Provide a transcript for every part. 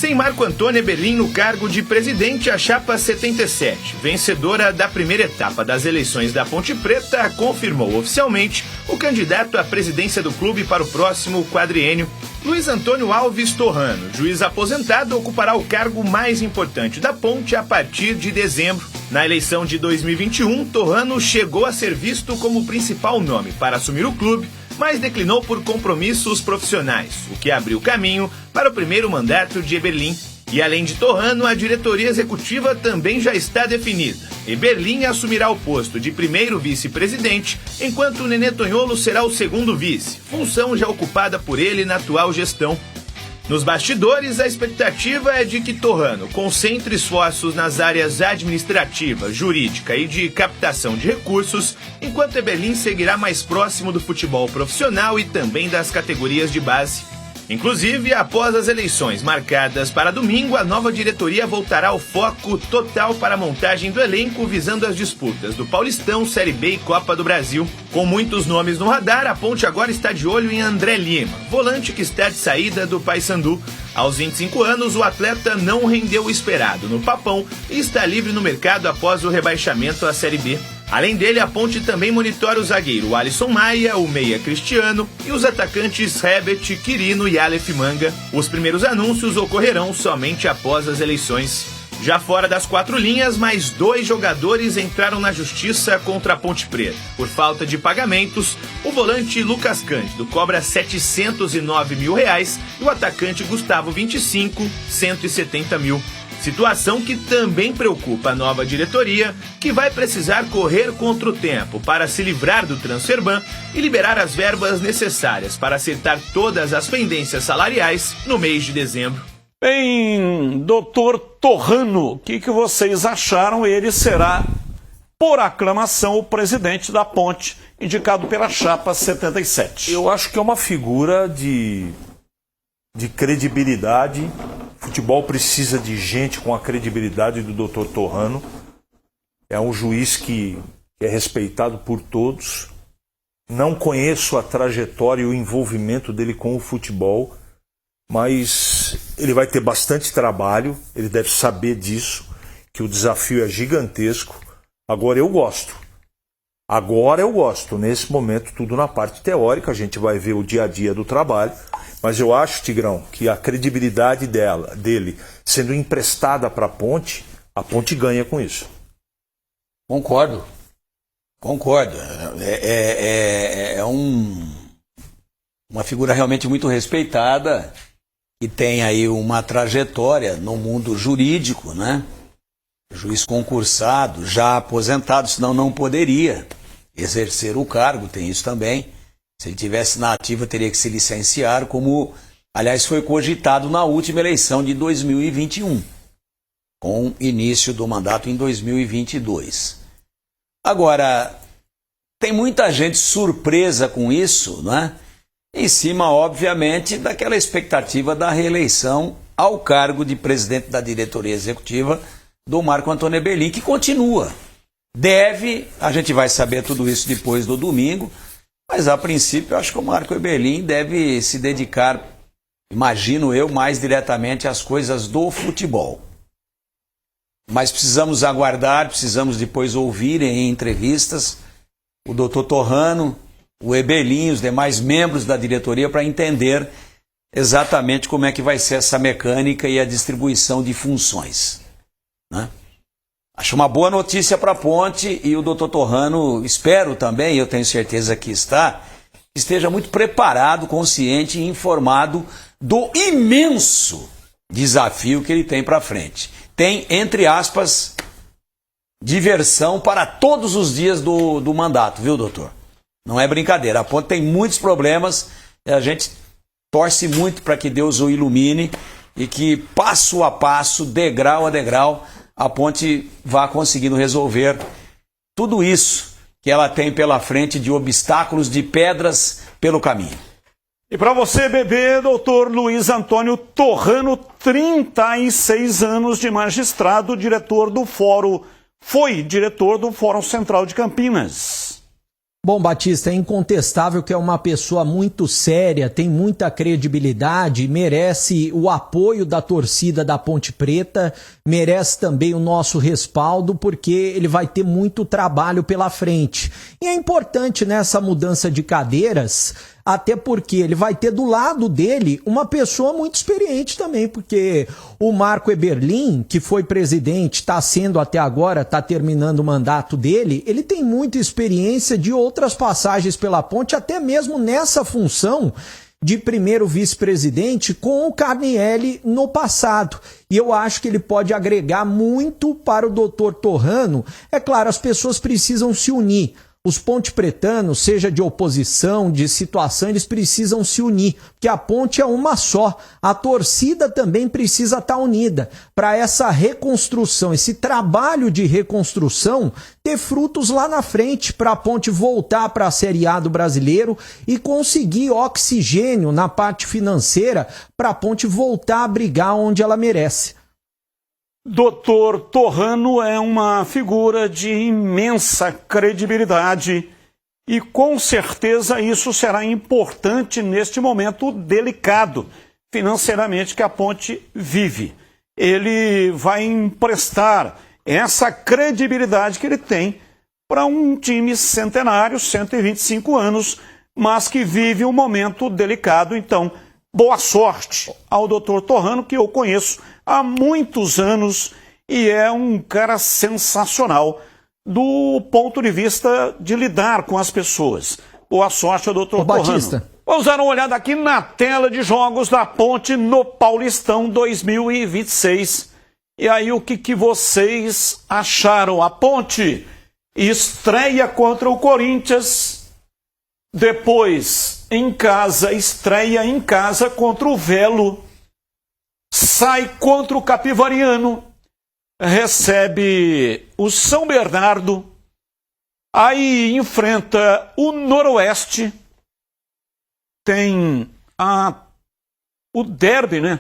Sem Marco Antônio Eberlin no cargo de presidente, a chapa 77, vencedora da primeira etapa das eleições da Ponte Preta, confirmou oficialmente o candidato à presidência do clube para o próximo quadriênio. Luiz Antônio Alves Torrano, juiz aposentado, ocupará o cargo mais importante da Ponte a partir de dezembro. Na eleição de 2021, Torrano chegou a ser visto como o principal nome para assumir o clube, mas declinou por compromissos profissionais, o que abriu caminho para o primeiro mandato de Eberlin. E além de Torrano, a diretoria executiva também já está definida. Eberlin assumirá o posto de primeiro vice-presidente, enquanto Nenê Tonholo será o segundo vice, função já ocupada por ele na atual gestão. Nos bastidores, a expectativa é de que Torrano concentre esforços nas áreas administrativa, jurídica e de captação de recursos, enquanto Eberlin seguirá mais próximo do futebol profissional e também das categorias de base. Inclusive, após as eleições marcadas para domingo, a nova diretoria voltará o foco total para a montagem do elenco, visando as disputas do Paulistão, Série B e Copa do Brasil. Com muitos nomes no radar, a Ponte agora está de olho em André Lima, volante que está de saída do Paysandu. Aos 25 anos, o atleta não rendeu o esperado no Papão e está livre no mercado após o rebaixamento à Série B. Além dele, a Ponte também monitora o zagueiro Alisson Maia, o meia Cristiano e os atacantes Herbert, Quirino e Aleph Manga. Os primeiros anúncios ocorrerão somente após as eleições. Já fora das quatro linhas, mais 2 jogadores entraram na justiça contra a Ponte Preta. Por falta de pagamentos, o volante Lucas Cândido cobra R$ 709 mil e o atacante Gustavo 25, 170 mil. Situação que também preocupa a nova diretoria, que vai precisar correr contra o tempo para se livrar do transfer ban e liberar as verbas necessárias para acertar todas as pendências salariais no mês de dezembro. Bem, doutor Torrano, o que vocês acharam? Ele será, por aclamação, o presidente da Ponte, indicado pela chapa 77. Eu acho que é uma figura de credibilidade. O futebol precisa de gente com a credibilidade do Dr. Torrano. É um juiz que é respeitado por todos. Não conheço a trajetória e o envolvimento dele com o futebol, mas ele vai ter bastante trabalho, ele deve saber disso, que o desafio é gigantesco. Agora eu gosto. Nesse momento, tudo na parte teórica, a gente vai ver o dia a dia do trabalho. Mas eu acho, Tigrão, que a credibilidade dele sendo emprestada para a Ponte ganha com isso. Concordo. Uma figura realmente muito respeitada, que tem aí uma trajetória no mundo jurídico, né? Juiz concursado, já aposentado, senão não poderia exercer o cargo, tem isso também. Se ele tivesse na ativa, teria que se licenciar, como, aliás, foi cogitado na última eleição de 2021, com início do mandato em 2022. Agora, tem muita gente surpresa com isso, né? Em cima, obviamente, daquela expectativa da reeleição ao cargo de presidente da diretoria executiva do Marco Antônio Eberlin, que continua. A gente vai saber tudo isso depois do domingo, mas a princípio eu acho que o Marco Eberlin deve se dedicar, imagino eu, mais diretamente às coisas do futebol. Mas precisamos aguardar, precisamos depois ouvir em entrevistas o doutor Torrano, o Eberlin, os demais membros da diretoria, para entender exatamente como é que vai ser essa mecânica e a distribuição de funções, né? Acho uma boa notícia para a Ponte, e o doutor Torrano, espero também, eu tenho certeza que esteja muito preparado, consciente e informado do imenso desafio que ele tem para frente. Tem, entre aspas, diversão para todos os dias do mandato, viu, doutor? Não é brincadeira. A Ponte tem muitos problemas, a gente torce muito para que Deus o ilumine e que, passo a passo, degrau a degrau, a Ponte vá conseguindo resolver tudo isso que ela tem pela frente de obstáculos, de pedras pelo caminho. E para você, bebê, doutor Luiz Antônio Torrano, 36 anos de magistrado, foi diretor do Fórum Central de Campinas. Bom, Batista, é incontestável que é uma pessoa muito séria, tem muita credibilidade, merece o apoio da torcida da Ponte Preta, merece também o nosso respaldo, porque ele vai ter muito trabalho pela frente. E é importante nessa mudança de cadeiras, até porque ele vai ter do lado dele uma pessoa muito experiente também, porque o Marco Eberlin, que foi presidente, está sendo até agora, está terminando o mandato dele, ele tem muita experiência de outras passagens pela Ponte, até mesmo nessa função de primeiro vice-presidente com o Carnielli no passado. E eu acho que ele pode agregar muito para o doutor Torrano. É claro, as pessoas precisam se unir. Os pontepretanos, seja de oposição, de situação, eles precisam se unir, porque a ponte é uma só. A torcida também precisa estar unida para essa reconstrução, esse trabalho de reconstrução ter frutos lá na frente, para a ponte voltar para a Série A do Brasileiro e conseguir oxigênio na parte financeira para a ponte voltar a brigar onde ela merece. Doutor Torrano é uma figura de imensa credibilidade e com certeza isso será importante neste momento delicado financeiramente que a Ponte vive. Ele vai emprestar essa credibilidade que ele tem para um time centenário, 125 anos, mas que vive um momento delicado. Então, boa sorte ao doutor Torrano, que eu conheço há muitos anos e é um cara sensacional do ponto de vista de lidar com as pessoas. Boa sorte ao doutor Torrano. Batista. Vamos dar uma olhada aqui na tela de jogos da Ponte no Paulistão 2026. E aí, o que vocês acharam? A Ponte estreia contra o Corinthians, depois em casa, estreia em casa contra o Velo, sai contra o Capivariano, recebe o São Bernardo, aí enfrenta o Noroeste, tem o derby, né?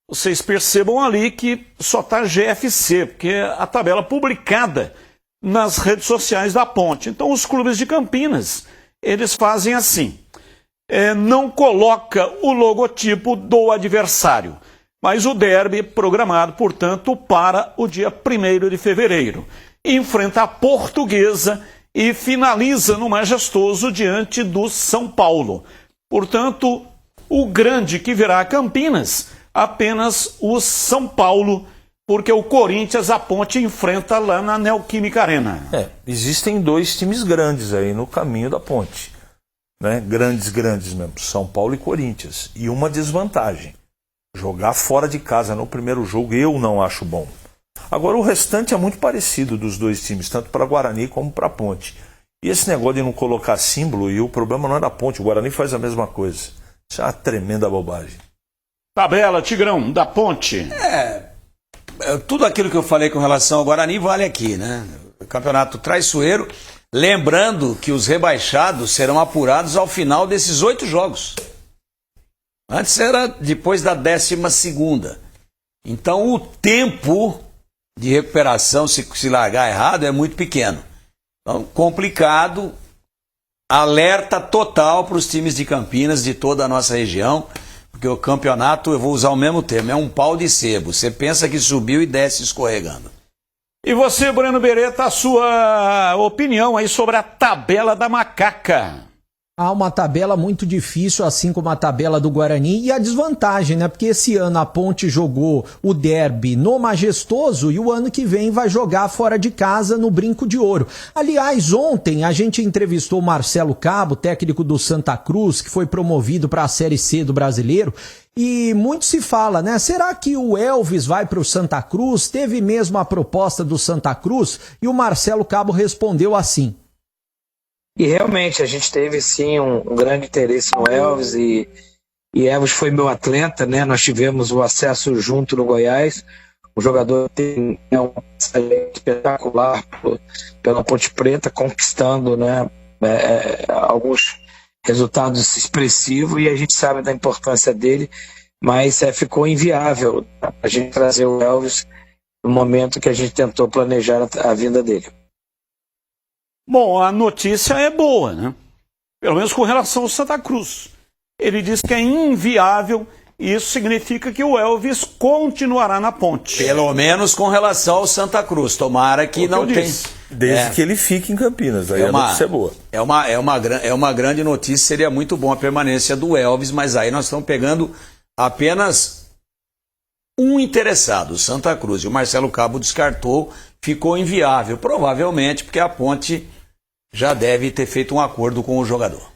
Vocês percebam ali que só está GFC, porque é a tabela publicada nas redes sociais da Ponte. Então os clubes de Campinas, eles fazem assim, não coloca o logotipo do adversário, mas o derby programado, portanto, para o dia 1º de fevereiro. Enfrenta a Portuguesa e finaliza no Majestoso diante do São Paulo. Portanto, o grande que virá a Campinas, apenas o São Paulo, porque o Corinthians, a Ponte enfrenta lá na Neoquímica Arena. Existem dois times grandes aí no caminho da Ponte, né? Grandes mesmo, São Paulo e Corinthians. E uma desvantagem, jogar fora de casa no primeiro jogo eu não acho bom. Agora o restante é muito parecido dos dois times, tanto para Guarani como para Ponte. E esse negócio de não colocar símbolo, e o problema não é da Ponte, o Guarani faz a mesma coisa. Isso é uma tremenda bobagem. Tabela, Tigrão, da Ponte. Tudo aquilo que eu falei com relação ao Guarani vale aqui, né? O campeonato traiçoeiro, lembrando que os rebaixados serão apurados ao final desses 8 jogos. Antes era depois da 12ª. Então o tempo de recuperação, se largar errado, é muito pequeno. Então, complicado, alerta total para os times de Campinas, de toda a nossa região, porque o campeonato, eu vou usar o mesmo termo, é um pau de sebo. Você pensa que subiu e desce escorregando. E você, Breno Beretta, a sua opinião aí sobre a tabela da Macaca? Há uma tabela muito difícil, assim como a tabela do Guarani, e a desvantagem, né? Porque esse ano a Ponte jogou o derby no Majestoso e o ano que vem vai jogar fora de casa no Brinco de Ouro. Aliás, ontem a gente entrevistou o Marcelo Cabo, técnico do Santa Cruz, que foi promovido para a Série C do Brasileiro, e muito se fala, né? Será que o Elvis vai para o Santa Cruz? Teve mesmo a proposta do Santa Cruz? E o Marcelo Cabo respondeu assim. E realmente a gente teve sim um grande interesse no Elvis e Elvis foi meu atleta, né? Nós tivemos o acesso junto no Goiás. O jogador tem um espetacular pela Ponte Preta, conquistando, né, alguns resultados expressivos e a gente sabe da importância dele, mas ficou inviável a gente trazer o Elvis no momento que a gente tentou planejar a vinda dele. Bom, a notícia é boa, né? Pelo menos com relação ao Santa Cruz. Ele diz que é inviável e isso significa que o Elvis continuará na Ponte. Pelo menos com relação ao Santa Cruz. Tomara que não tenha. Desde que ele fique em Campinas, aí a notícia é boa. É uma grande notícia, seria muito bom a permanência do Elvis, mas aí nós estamos pegando apenas um interessado, o Santa Cruz. E o Marcelo Cabo descartou, ficou inviável, provavelmente porque a Ponte já deve ter feito um acordo com o jogador.